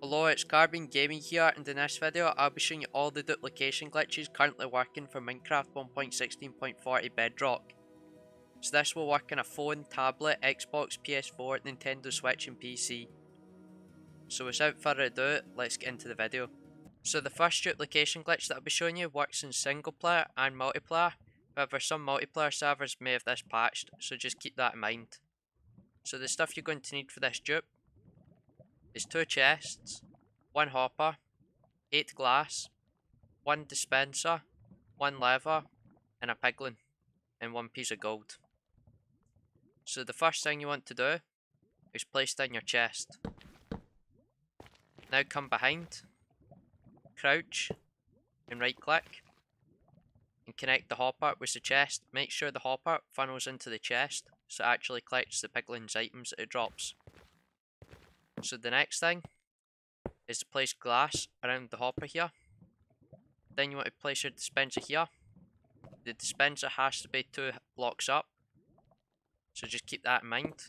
Hello, it's Carbon Gaming here, and in this video I'll be showing you all the duplication glitches currently working for Minecraft 1.16.40 Bedrock. So this will work on a phone, tablet, Xbox, PS4, Nintendo Switch and PC. So without further ado, let's get into the video. So the first duplication glitch that I'll be showing you works in single player and multiplayer. However, some multiplayer servers may have this patched, so just keep that in mind. So the stuff you're going to need for this dupe is 2 chests, 1 hopper, 8 glass, 1 dispenser, 1 lever, and a piglin, and 1 piece of gold. So the first thing you want to do is place down your chest. Now come behind, crouch, and right click, and connect the hopper with the chest. Make sure the hopper funnels into the chest so it actually collects the piglin's items that it drops. So the next thing is to place glass around the hopper here. Then you want to place your dispenser here. The dispenser has to be 2 blocks up, so just keep that in mind.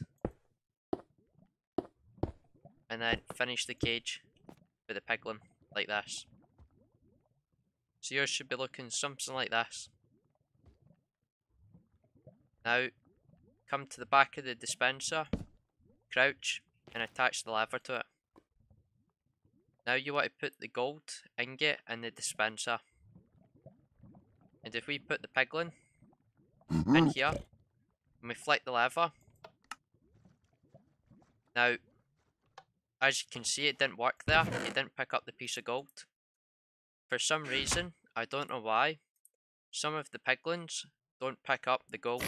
And then finish the cage with the piglin like this. So yours should be looking something like this. Now come to the back of the dispenser, crouch, and attach the lever to it. Now you want to put the gold ingot in the dispenser. And if we put the piglin in here, and we flick the lever, now as you can see it didn't work there, it didn't pick up the piece of gold. For some reason, I don't know why, some of the piglins don't pick up the gold.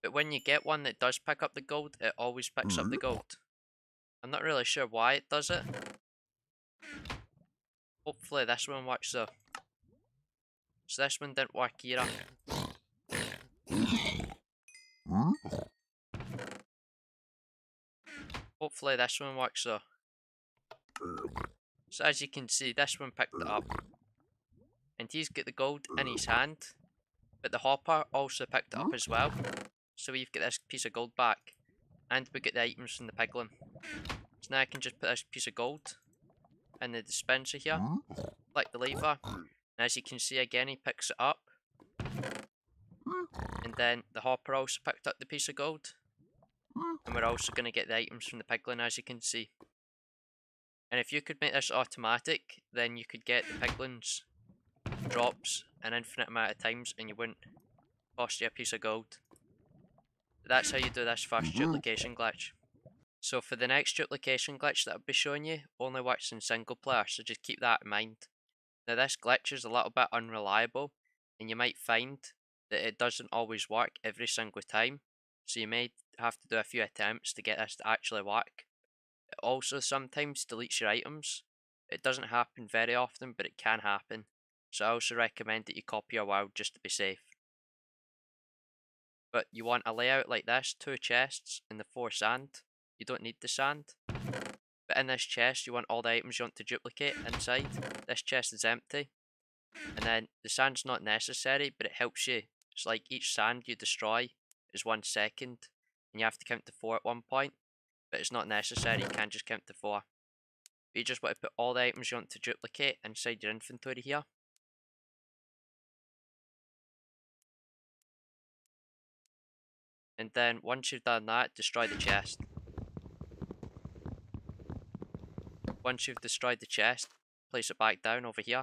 But when you get one that does pick up the gold, it always picks up the gold. I'm not really sure why it does it. Hopefully this one works though. So this one didn't work either. Hopefully this one works though. So as you can see, this one picked it up. And he's got the gold in his hand, but the hopper also picked it up as well. So we've got this piece of gold back, and we get the items from the piglin. So now I can just put this piece of gold in the dispenser here, flick the lever, and as you can see again he picks it up. And then the hopper also picked up the piece of gold. And we're also going to get the items from the piglin, as you can see. And if you could make this automatic, then you could get the piglins drops an infinite amount of times and you wouldn't cost you a piece of gold. But that's how you do this first duplication glitch. So for the next duplication glitch that I'll be showing you, only works in single player, so just keep that in mind. Now this glitch is a little bit unreliable, and you might find that it doesn't always work every single time, so you may have to do a few attempts to get this to actually work. It also sometimes deletes your items. It doesn't happen very often, but it can happen, so I also recommend that you copy your world just to be safe. But you want a layout like this, 2 chests and the 4 sand. You don't need the sand. But in this chest you want all the items you want to duplicate inside. This chest is empty. And then the sand's not necessary, but it helps you. It's like each sand you destroy is 1 second, and you have to count to 4 at one point. But it's not necessary, you can't just count to 4. But you just want to put all the items you want to duplicate inside your inventory here. And then once you've done that, destroy the chest. Once you've destroyed the chest, place it back down over here.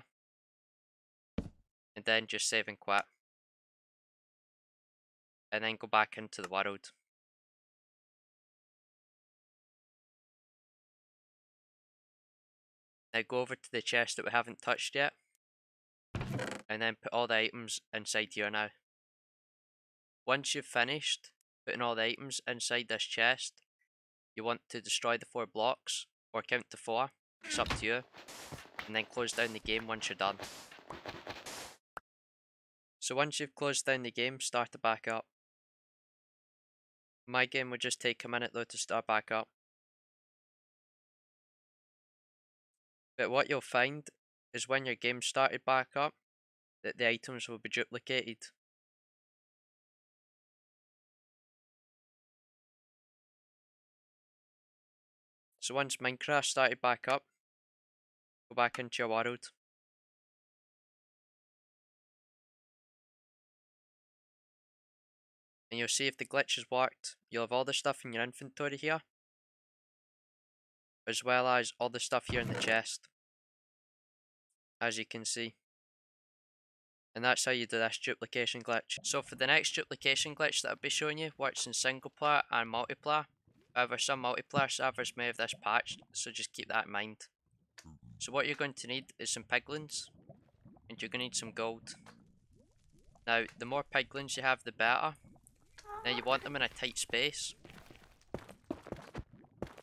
And then just save and quit. And then go back into the world. Now go over to the chest that we haven't touched yet. And then put all the items inside here now. Once you've finished putting all the items inside this chest, you want to destroy the 4 blocks, or count to 4, it's up to you, and then close down the game once you're done. So once you've closed down the game, start it back up. My game would just take a minute though to start back up. But what you'll find is when your game started back up, that the items will be duplicated. So once Minecraft started back up, go back into your world. And you'll see if the glitch has worked. You'll have all the stuff in your inventory here, as well as all the stuff here in the chest, as you can see. And that's how you do this duplication glitch. So for the next duplication glitch that I'll be showing you, works in single player and multiplayer. However, some multiplayer servers may have this patched, so just keep that in mind. So what you're going to need is some piglins, and you're going to need some gold. Now, the more piglins you have, the better. Now you want them in a tight space,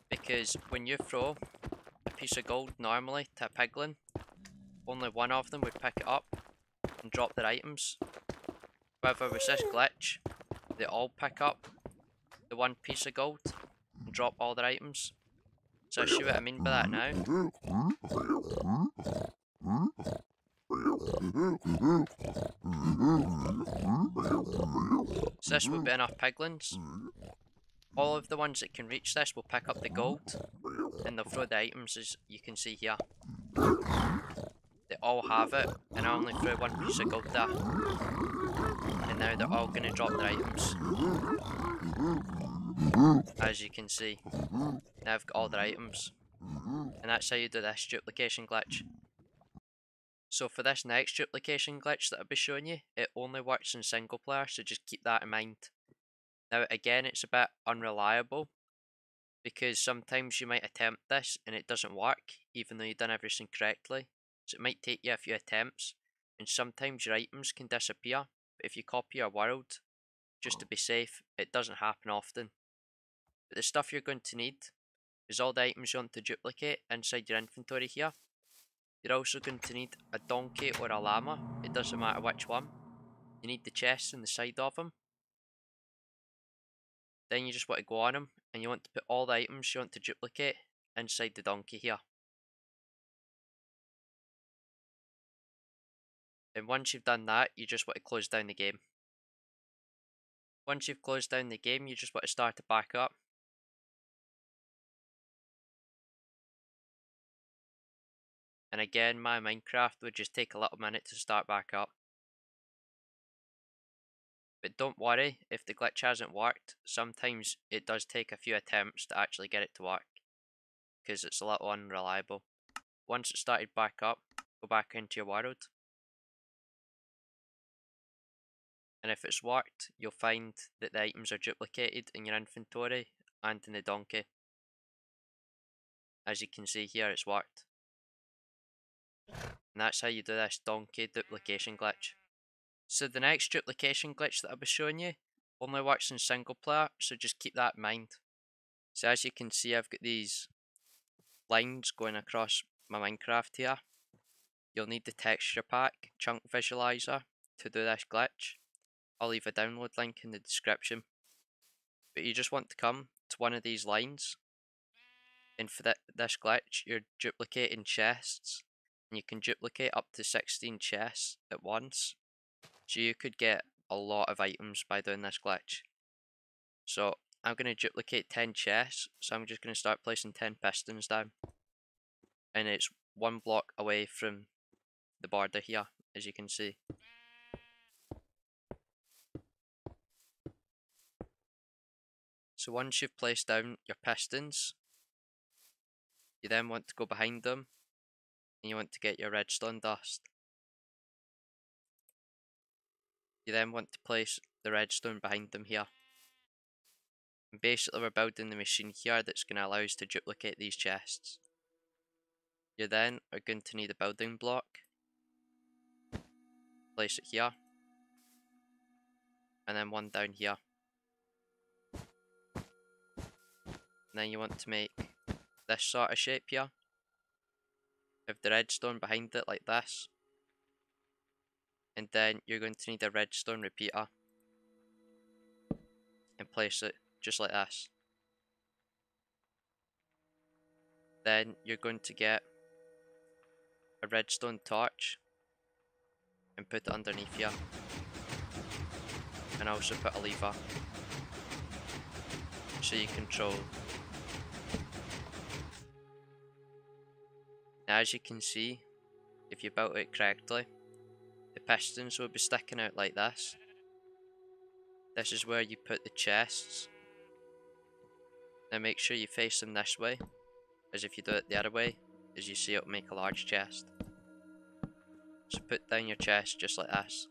because when you throw a piece of gold normally to a piglin, only one of them would pick it up and drop their items. However, with this glitch, they all pick up the one piece of gold and drop all their items. So I'll show you what I mean by that now. So this will be enough piglins. All of the ones that can reach this will pick up the gold, and they'll throw the items, as you can see here. They all have it, and I only threw one piece of gold there. And now they're all going to drop their items, as you can see. Now I've got all their items, and that's how you do this duplication glitch. So for this next duplication glitch that I'll be showing you, it only works in single player, so just keep that in mind. Now again, it's a bit unreliable, because sometimes you might attempt this and it doesn't work, even though you've done everything correctly. So it might take you a few attempts, and sometimes your items can disappear, but if you copy your world, just to be safe, it doesn't happen often. But the stuff you're going to need is all the items you want to duplicate inside your inventory here. You're also going to need a donkey or a llama, it doesn't matter which one. You need the chests on the side of them. Then you just want to go on them, and you want to put all the items you want to duplicate inside the donkey here. And once you've done that, you just want to close down the game. Once you've closed down the game, you just want to start it back up. And again, my Minecraft would just take a little minute to start back up. But don't worry if the glitch hasn't worked. Sometimes it does take a few attempts to actually get it to work, because it's a little unreliable. Once it's started back up, go back into your world. And if it's worked, you'll find that the items are duplicated in your inventory and in the donkey. As you can see here, it's worked. And that's how you do this donkey duplication glitch. So the next duplication glitch that I'll be showing you only works in single player, so just keep that in mind. So as you can see, I've got these lines going across my Minecraft here. You'll need the texture pack chunk visualizer to do this glitch. I'll leave a download link in the description. But you just want to come to one of these lines, and for this glitch you're duplicating chests, and you can duplicate up to 16 chests at once. So you could get a lot of items by doing this glitch. So I'm going to duplicate 10 chests, so I'm just going to start placing 10 pistons down. And it's one block away from the border here, as you can see. So once you've placed down your pistons, you then want to go behind them, and you want to get your redstone dust. You then want to place the redstone behind them here. And basically we're building the machine here that's going to allow us to duplicate these chests. You then are going to need a building block. Place it here. And then one down here. And then you want to make this sort of shape here. Have the redstone behind it like this. And then you're going to need a redstone repeater. And place it just like this. Then you're going to get a redstone torch and put it underneath here. And also put a lever so you control Now as you can see, if you built it correctly, the pistons will be sticking out like this. This is where you put the chests. Now make sure you face them this way, as if you do it the other way, as you see, it'll make a large chest. So put down your chest just like this.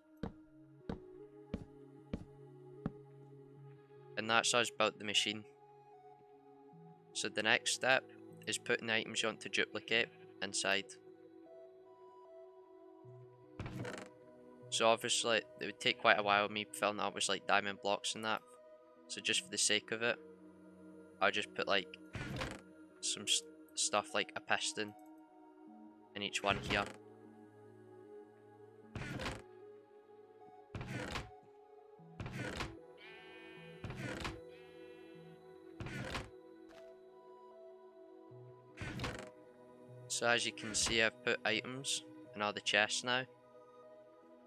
And that's us built the machine. So the next step is putting the items you want to duplicate inside. So obviously it would take quite a while me filling that up with like diamond blocks and that. So just for the sake of it, I'll just put like some stuff like a piston in each one here. So as you can see, I've put items in all the chests now.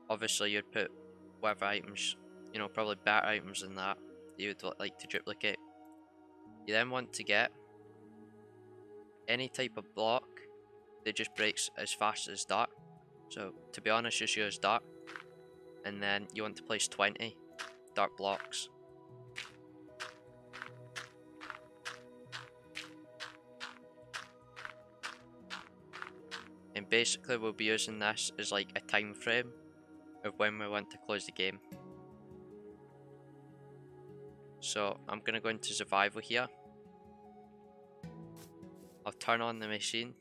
Obviously you'd put whatever items, you know, probably better items than that you would like to duplicate. You then want to get any type of block that just breaks as fast as that. So to be honest, just use that. And then you want to place 20 dark blocks. And basically we'll be using this as like a time frame of when we want to close the game. So I'm going to go into survival here. I'll turn on the machine.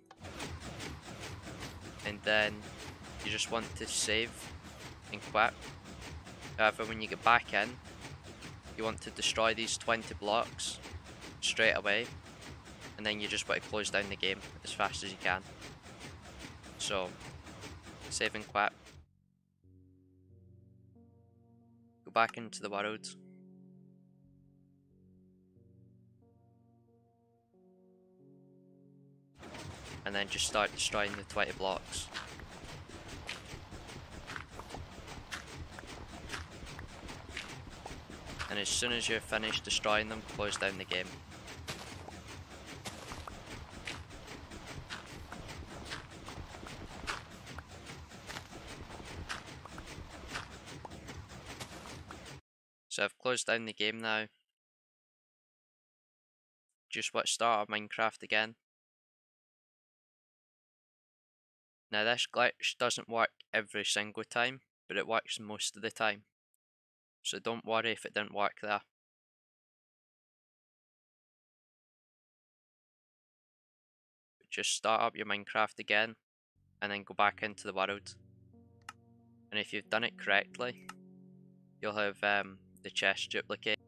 And then you just want to save and quit. However, when you get back in, you want to destroy these 20 blocks straight away. And then you just want to close down the game as fast as you can. So, save and quit. Go back into the world. And then just start destroying the 20 blocks. And as soon as you're finished destroying them, close down the game. So I've closed down the game now. Just want to start up Minecraft again. Now this glitch doesn't work every single time, but it works most of the time. So don't worry if it didn't work there. Just start up your Minecraft again, and then go back into the world. And if you've done it correctly, you'll have the chest duplicate.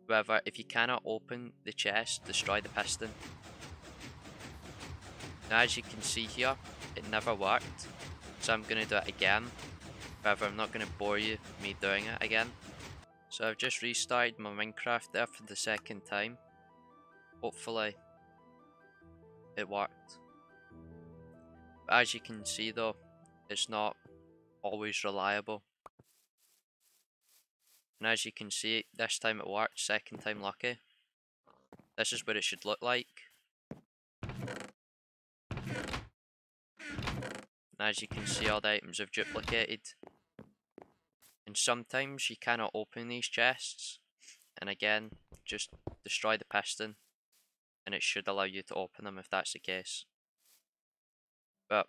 However, if you cannot open the chest, destroy the piston. Now as you can see here, it never worked, so I'm going to do it again. However, I'm not going to bore you me doing it again. So I've just restarted my Minecraft there for the second time. Hopefully it worked. But as you can see though, it's not always reliable. And as you can see, this time it worked, second time lucky. This is what it should look like. And as you can see, all the items have duplicated. And sometimes you cannot open these chests. And again, just destroy the piston. And it should allow you to open them if that's the case. But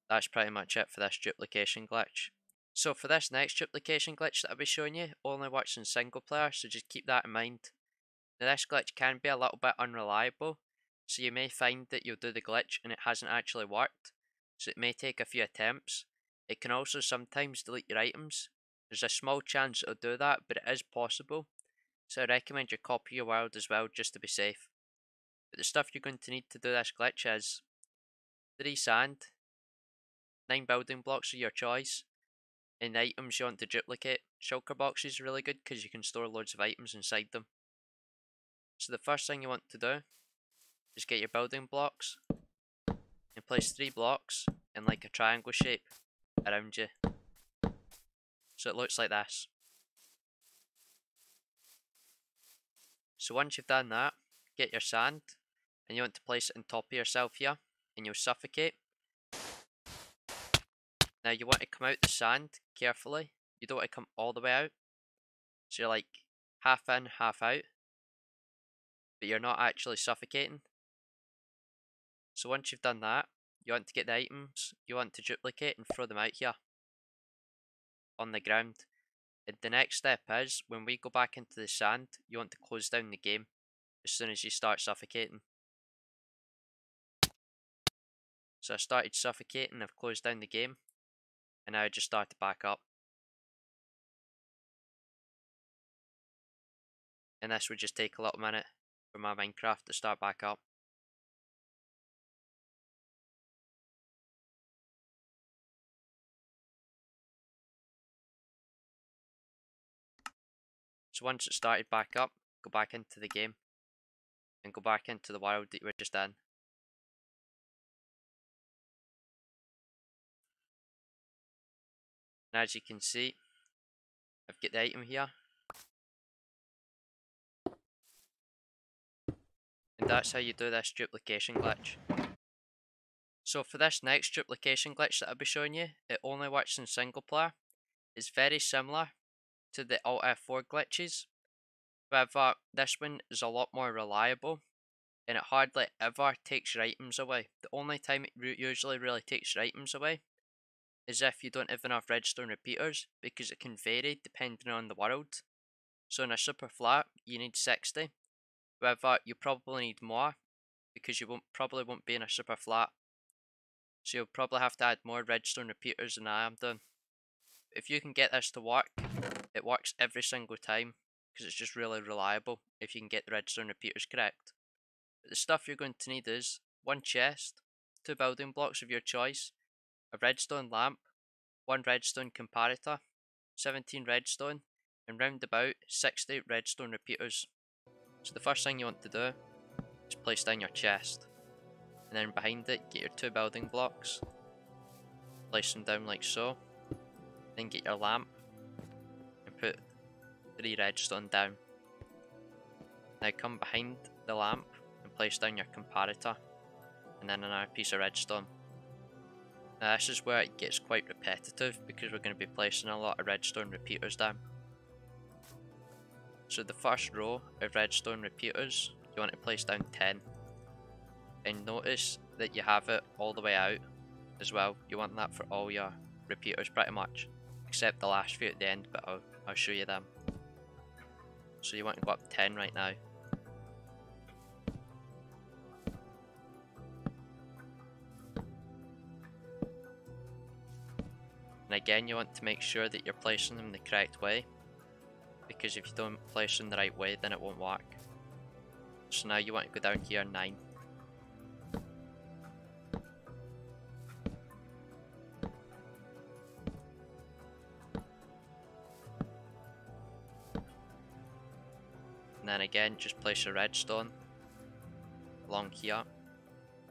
that's pretty much it for this duplication glitch. So for this next duplication glitch that I'll be showing you, only works in single player, so just keep that in mind. Now this glitch can be a little bit unreliable, so you may find that you'll do the glitch and it hasn't actually worked, so it may take a few attempts. It can also sometimes delete your items. There's a small chance it'll do that, but it is possible, so I recommend you copy your world as well just to be safe. But the stuff you're going to need to do this glitch is 3 sand, 9 building blocks of your choice, and the items you want to duplicate. Shulker boxes are really good because you can store loads of items inside them. So the first thing you want to do is get your building blocks and place 3 blocks in like a triangle shape around you. So it looks like this. So once you've done that, get your sand and you want to place it on top of yourself here. and you'll suffocate. Now you want to come out the sand carefully. You don't want to come all the way out. So you're like half in, half out. But you're not actually suffocating. So once you've done that, you want to get the items you want to duplicate and throw them out here on the ground. And the next step is, when we go back into the sand, you want to close down the game as soon as you start suffocating. So I started suffocating, I've closed down the game, and now I just started back up. And this would just take a little minute for my Minecraft to start back up. So once it started back up, go back into the game and go back into the world that you were just in. And as you can see, I've got the item here. And that's how you do this duplication glitch. So for this next duplication glitch that I'll be showing you, it only works in single player. It's very similar to the Alt F4 glitches. However, this one is a lot more reliable, and it hardly ever takes your items away. The only time it usually really takes your items away is if you don't have enough redstone repeaters, because it can vary depending on the world. So in a super flat, you need 60. However, you probably need more, because you probably won't be in a super flat. So you'll probably have to add more redstone repeaters than I am doing. If you can get this to work, it works every single time, because it's just really reliable if you can get the redstone repeaters correct. But the stuff you're going to need is one chest, 2 building blocks of your choice, a redstone lamp, 1 redstone comparator, 17 redstone, and round about 60 redstone repeaters. So the first thing you want to do is place down your chest, and then behind it get your 2 building blocks, place them down like so, then get your lamp and put 3 redstone down. Now come behind the lamp and place down your comparator, and then another piece of redstone. Now this is where it gets quite repetitive, because we're going to be placing a lot of redstone repeaters down. So the first row of redstone repeaters, you want to place down 10. And notice that you have it all the way out as well. You want that for all your repeaters pretty much, except the last few at the end, but I'll show you them. So you want to go up 10 right now. And again, you want to make sure that you're placing them the correct way, because if you don't place them the right way, then it won't work. So now you want to go down here 9. And then again, just place your redstone along here.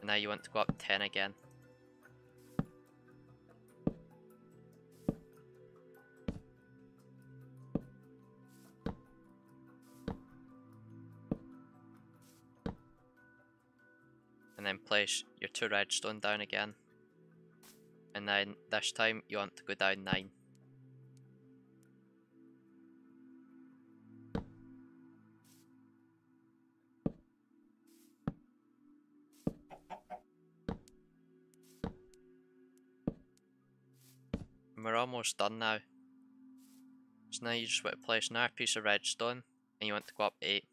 And now you want to go up 10 again. And then place your 2 redstone down again. And then this time you want to go down 9. And we're almost done now. So now you just want to place another piece of redstone, and you want to go up 8.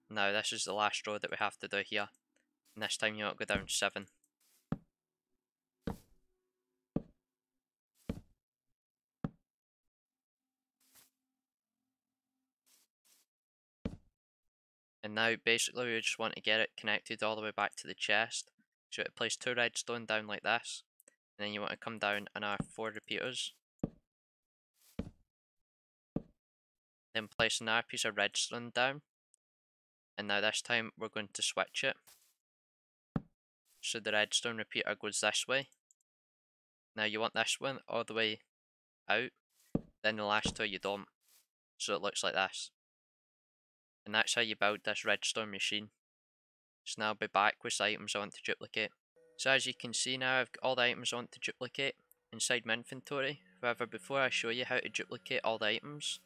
Now this is the last row that we have to do here, and this time you want to go down 7. And now basically we just want to get it connected all the way back to the chest. So you want to place 2 redstone down like this, and then you want to come down another 4 repeaters. Then place another piece of redstone down, and now this time we're going to switch it. So the redstone repeater goes this way. Now you want this one all the way out, then the last two you don't. So it looks like this. And that's how you build this redstone machine. So now I'll be back with the items I want to duplicate. So as you can see now, I've got all the items I want to duplicate inside my inventory. However, before I show you how to duplicate all the items,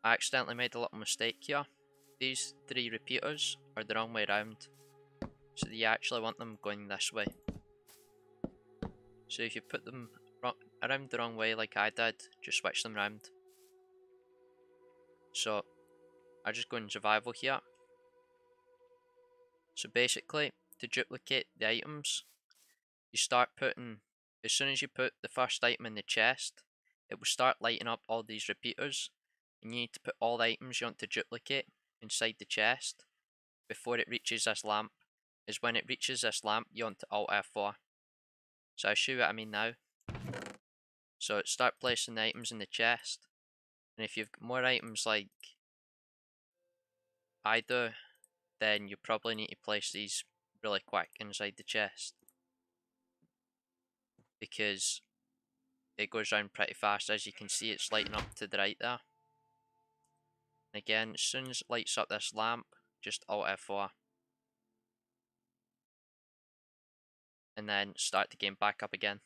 I accidentally made a little mistake here. These 3 repeaters are the wrong way around. So you actually want them going this way. So if you put them around the wrong way like I did, just switch them around. So I just go in survival here. So basically, to duplicate the items, you start putting, as soon as you put the first item in the chest, it will start lighting up all these repeaters, and you need to put all the items you want to duplicate inside the chest before it reaches this lamp. Is when it reaches this lamp, you want to Alt F4. So I'll show you what I mean now. So start placing the items in the chest, and if you've got more items like I do, then you probably need to place these really quick inside the chest, because it goes around pretty fast. As you can see, it's lighting up to the right there. And again, as soon as it lights up this lamp, just Alt F4. And then start the game back up again.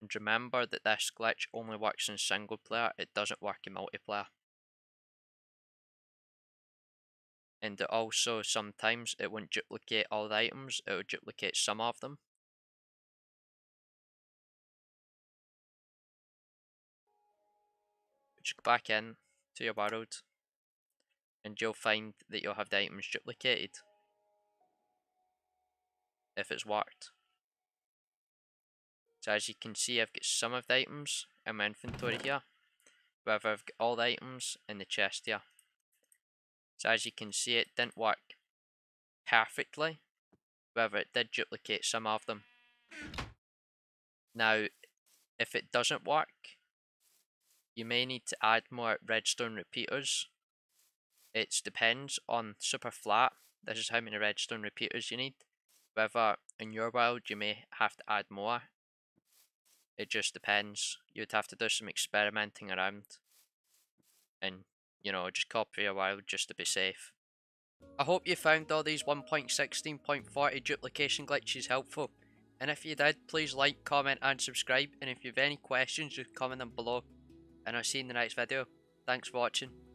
And remember that this glitch only works in single player, it doesn't work in multiplayer. And it also, sometimes it won't duplicate all the items, it will duplicate some of them. Just go back in to your world, and you'll find that you'll have the items duplicated if it's worked. So as you can see, I've got some of the items in my inventory here, however I've got all the items in the chest here. So as you can see, it didn't work perfectly, however it did duplicate some of them. Now, if it doesn't work, you may need to add more redstone repeaters. It depends on super flat, this is how many redstone repeaters you need. However, in your world you may have to add more. It just depends. You'd have to do some experimenting around and, you know, just copy your world just to be safe. I hope you found all these 1.16.40 duplication glitches helpful, and if you did, please like, comment and subscribe, and if you have any questions just comment them below, and I'll see you in the next video. Thanks for watching.